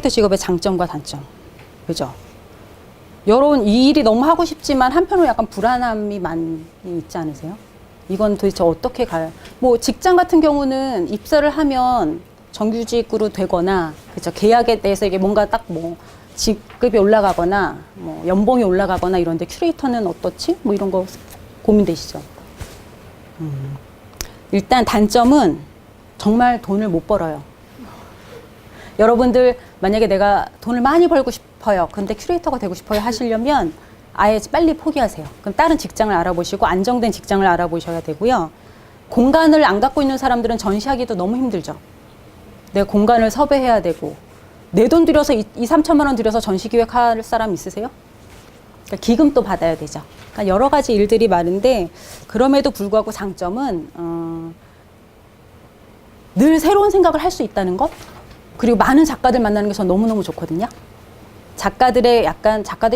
큐레이터 직업의 장점과 단점. 그죠? 여러분, 이 일이 너무 하고 싶지만 한편으로 약간 불안함이 많이 있지 않으세요? 이건 도대체 어떻게 가요? 뭐 직장 같은 경우는 입사를 하면 정규직으로 되거나, 그죠? 계약에 대해서 이게 뭔가 딱 뭐 직급이 올라가거나, 뭐 연봉이 올라가거나 이런데 큐레이터는 어떻지? 뭐 이런 거 고민되시죠? 일단 단점은 정말 돈을 못 벌어요. 여러분들 만약에 내가 돈을 많이 벌고 싶어요. 근데 큐레이터가 되고 싶어요 하시려면 아예 빨리 포기하세요. 그럼 다른 직장을 알아보시고 안정된 직장을 알아보셔야 되고요. 공간을 안 갖고 있는 사람들은 전시하기도 너무 힘들죠. 내가 공간을 섭외해야 되고 내 돈 들여서 2~3천만 원 들여서 전시 기획할 사람 있으세요? 그러니까 기금도 받아야 되죠. 그러니까 여러 가지 일들이 많은데 그럼에도 불구하고 장점은 늘 새로운 생각을 할 수 있다는 것, 그리고 많은 작가들 만나는 게 전 너무너무 좋거든요. 작가들이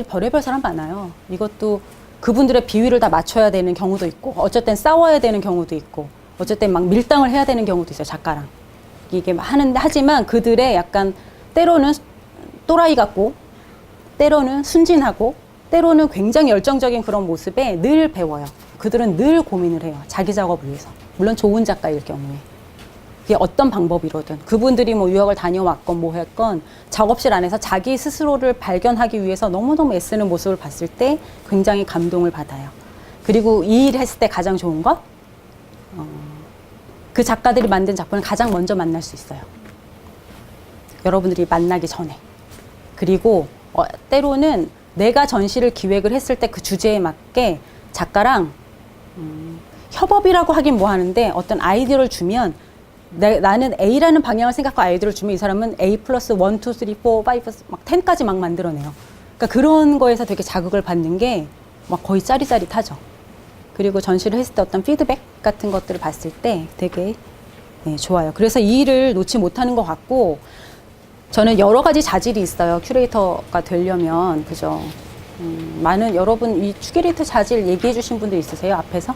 별의별 사람 많아요. 이것도 그분들의 비위를 다 맞춰야 되는 경우도 있고, 어쩔 땐 싸워야 되는 경우도 있고, 어쩔 땐 막 밀당을 해야 되는 경우도 있어요, 작가랑. 이게 하지만 그들의 약간 때로는 또라이 같고, 때로는 순진하고, 때로는 굉장히 열정적인 그런 모습에 늘 배워요. 그들은 늘 고민을 해요. 자기 작업을 위해서. 물론 좋은 작가일 경우에. 그게 어떤 방법이로든 그분들이 뭐 유학을 다녀왔건 뭐 했건 작업실 안에서 자기 스스로를 발견하기 위해서 너무너무 애쓰는 모습을 봤을 때 굉장히 감동을 받아요. 그리고 이 일을 했을 때 가장 좋은 것, 그 작가들이 만든 작품을 가장 먼저 만날 수 있어요. 여러분들이 만나기 전에. 그리고 때로는 내가 전시를 기획을 했을 때 그 주제에 맞게 작가랑 협업이라고 하긴 뭐 하는데 어떤 아이디어를 주면 나는 A라는 방향을 생각하고 아이디어를 주면 이 사람은 A 플러스 1, 2, 3, 4, 5, 막 10까지 막 만들어내요. 그러니까 그런 거에서 되게 자극을 받는 게 막 거의 짜릿짜릿하죠. 그리고 전시를 했을 때 어떤 피드백 같은 것들을 봤을 때 되게 좋아요. 그래서 이 일을 놓지 못하는 것 같고, 저는 여러 가지 자질이 있어요. 큐레이터가 되려면. 그죠? 많은 여러분 이 큐레이터 자질 얘기해 주신 분들 있으세요? 앞에서?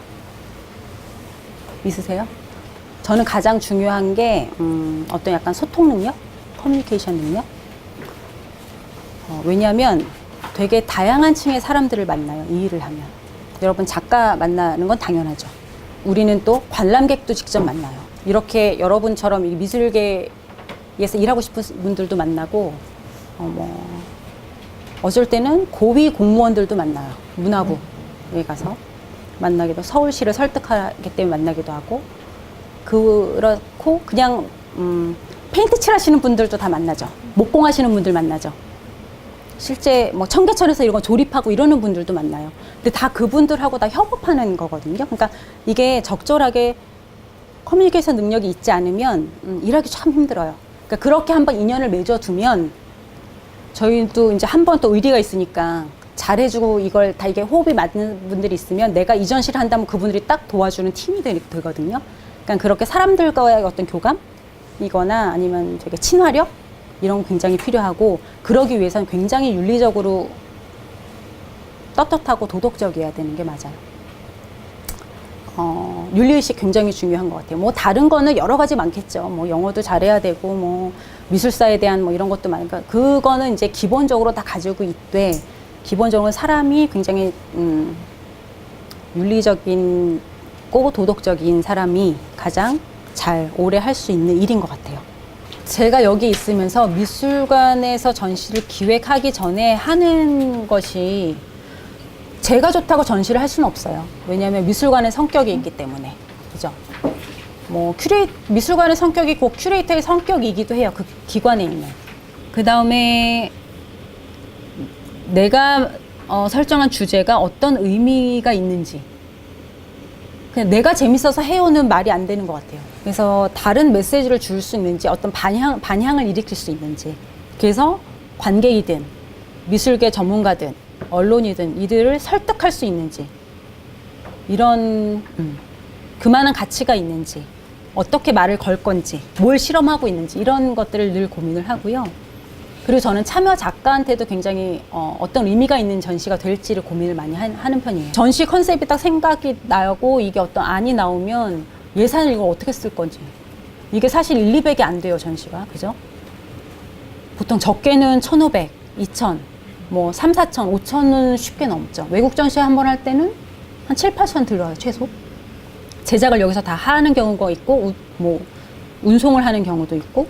있으세요? 저는 가장 중요한 게 어떤 약간 소통 능력? 커뮤니케이션 능력? 왜냐하면 되게 다양한 층의 사람들을 만나요. 이 일을 하면. 여러분 작가 만나는 건 당연하죠. 우리는 또 관람객도 직접 만나요. 이렇게 여러분처럼 미술계에서 일하고 싶은 분들도 만나고 어쩔 때는 고위 공무원들도 만나요. 문화부에 가서 만나기도, 서울시를 설득하기 때문에 만나기도 하고, 그렇고 그냥 페인트 칠하시는 분들도 다 만나죠. 목공하시는 분들 만나죠. 실제 뭐 청계천에서 이런 거 조립하고 이러는 분들도 만나요. 근데 다 그분들하고 다 협업하는 거거든요. 그러니까 이게 적절하게 커뮤니케이션 능력이 있지 않으면 일하기 참 힘들어요. 그러니까 그렇게 한번 인연을 맺어두면 저희도 이제 한 번 또 의리가 있으니까 잘해주고 이걸 다 이게 호흡이 맞는 분들이 있으면 내가 이 전시를 한다면 그분들이 딱 도와주는 팀이 되거든요. 그러니까 그렇게 사람들과의 어떤 교감이거나 아니면 되게 친화력 이런 거 굉장히 필요하고, 그러기 위해서는 굉장히 윤리적으로 떳떳하고 도덕적이어야 되는 게 맞아요. 윤리의식 굉장히 중요한 것 같아요. 뭐 다른 거는 여러 가지 많겠죠. 뭐 영어도 잘해야 되고 뭐 미술사에 대한 뭐 이런 것도 많으니까 그거는 이제 기본적으로 다 가지고 있되, 기본적으로 사람이 굉장히 윤리적이고 도덕적인 사람이 가장 잘 오래 할 수 있는 일인 것 같아요. 제가 여기 있으면서 미술관에서 전시를 기획하기 전에 하는 것이 제가 좋다고 전시를 할 수는 없어요. 왜냐하면 미술관의 성격이 있기 때문에. 그죠? 뭐 미술관의 성격이 곧 큐레이터의 성격이기도 해요. 그 기관에 있는. 그 다음에 내가 설정한 주제가 어떤 의미가 있는지, 그냥 내가 재밌어서 해오는 말이 안 되는 것 같아요. 그래서 다른 메시지를 줄 수 있는지, 어떤 반향을 일으킬 수 있는지, 그래서 관객이든 미술계 전문가든 언론이든 이들을 설득할 수 있는지, 이런 그만한 가치가 있는지, 어떻게 말을 걸 건지, 뭘 실험하고 있는지, 이런 것들을 늘 고민을 하고요. 그리고 저는 참여 작가한테도 굉장히 어떤 의미가 있는 전시가 될지를 고민을 많이 하는 편이에요. 전시 컨셉이 딱 생각이 나고 이게 어떤 안이 나오면 예산을 이걸 어떻게 쓸 건지, 이게 사실 1, 200이 안 돼요, 전시가. 그죠? 보통 적게는 1,500, 2,000, 뭐 3, 4천, 5천은 쉽게 넘죠. 외국 전시 한 번 할 때는 한 7, 8천 들어요, 최소. 제작을 여기서 다 하는 경우가 있고, 뭐 운송을 하는 경우도 있고.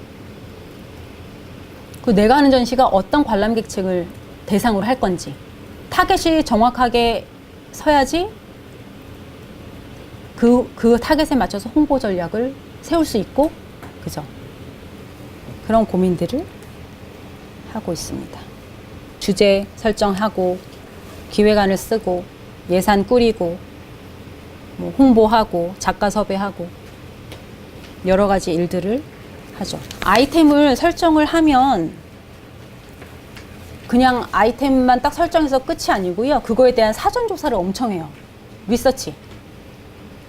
그 내가 하는 전시가 어떤 관람객층을 대상으로 할 건지 타겟이 정확하게 서야지 그 타겟에 맞춰서 홍보 전략을 세울 수 있고, 그죠? 그런 고민들을 하고 있습니다. 주제 설정하고, 기획안을 쓰고, 예산 꾸리고, 뭐 홍보하고, 작가 섭외하고, 여러 가지 일들을 하죠. 아이템을 설정을 하면 그냥 아이템만 딱 설정해서 끝이 아니고요. 그거에 대한 사전 조사를 엄청 해요. 리서치.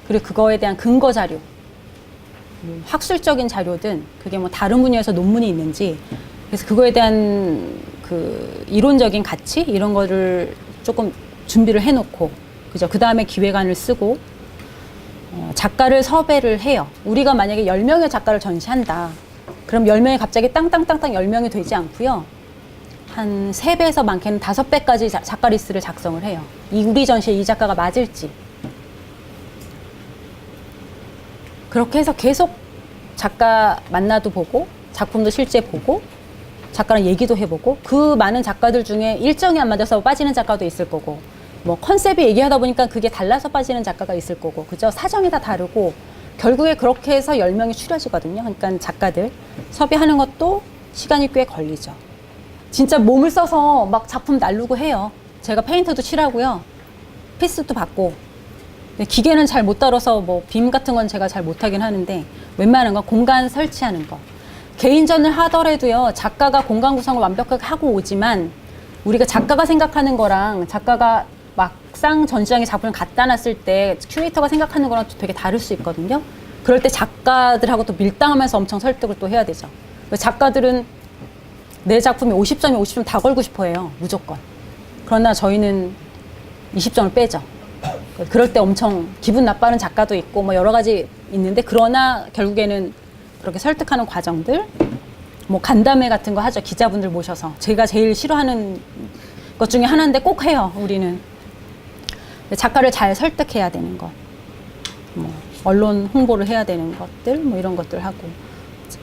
그리고 그거에 대한 근거 자료. 학술적인 자료든 그게 뭐 다른 분야에서 논문이 있는지, 그래서 그거에 대한 그 이론적인 가치 이런 거를 조금 준비를 해놓고, 그죠? 그 다음에 기획안을 쓰고 작가를 섭외를 해요. 우리가 만약에 10명의 작가를 전시한다. 그럼 10명이 갑자기 땅땅땅땅 10명이 되지 않고요. 한 3배에서 많게는 5배까지 작가 리스트를 작성을 해요. 우리 전시에 이 작가가 맞을지. 그렇게 해서 계속 작가 만나도 보고, 작품도 실제 보고, 작가랑 얘기도 해보고, 그 많은 작가들 중에 일정이 안 맞아서 빠지는 작가도 있을 거고, 뭐 컨셉이 얘기하다 보니까 그게 달라서 빠지는 작가가 있을 거고, 그죠? 사정이 다 다르고, 결국에 그렇게 해서 10명이 추려지거든요. 그러니까 작가들 섭외하는 것도 시간이 꽤 걸리죠. 진짜 몸을 써서 막 작품 날르고 해요. 제가 페인트도 칠하고요. 피스도 받고. 기계는 잘 못 다뤄서 뭐 빔 같은 건 제가 잘 못하긴 하는데, 웬만한 건 공간 설치하는 거. 개인전을 하더라도요, 작가가 공간 구성을 완벽하게 하고 오지만, 우리가 작가가 생각하는 거랑 작가가 막상 전시장에 작품을 갖다 놨을 때 큐레이터가 생각하는 거랑 또 되게 다를 수 있거든요. 그럴 때 작가들하고 또 밀당하면서 엄청 설득을 또 해야 되죠. 작가들은 내 작품이 50점이 50점 다 걸고 싶어 해요, 무조건. 그러나 저희는 20점을 빼죠. 그럴 때 엄청 기분 나빠하는 작가도 있고 뭐 여러 가지 있는데, 그러나 결국에는 그렇게 설득하는 과정들, 뭐 간담회 같은 거 하죠. 기자분들 모셔서. 제가 제일 싫어하는 것 중에 하나인데 꼭 해요, 우리는. 작가를 잘 설득해야 되는 것, 뭐 언론 홍보를 해야 되는 것들, 뭐 이런 것들 하고,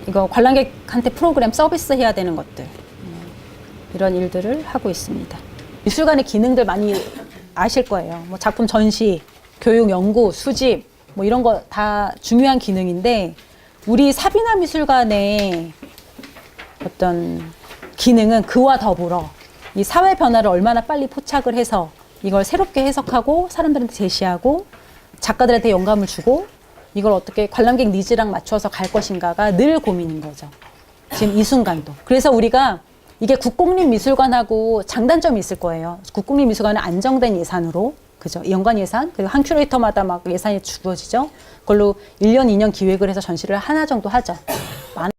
이거 관람객한테 프로그램 서비스 해야 되는 것들, 이런 일들을 하고 있습니다. 미술관의 기능들 많이 아실 거예요. 뭐 작품 전시, 교육, 연구, 수집, 뭐 이런 거 다 중요한 기능인데, 우리 사비나 미술관의 어떤 기능은 그와 더불어 이 사회 변화를 얼마나 빨리 포착을 해서 이걸 새롭게 해석하고 사람들한테 제시하고 작가들한테 영감을 주고 이걸 어떻게 관람객 니즈랑 맞춰서 갈 것인가가 늘 고민인 거죠. 지금 이 순간도. 그래서 우리가 이게 국공립미술관하고 장단점이 있을 거예요. 국공립미술관은 안정된 예산으로, 그죠? 연간 예산, 그리고 한 큐레이터마다 막 예산이 주어지죠. 그걸로 1년, 2년 기획을 해서 전시를 하나 정도 하죠.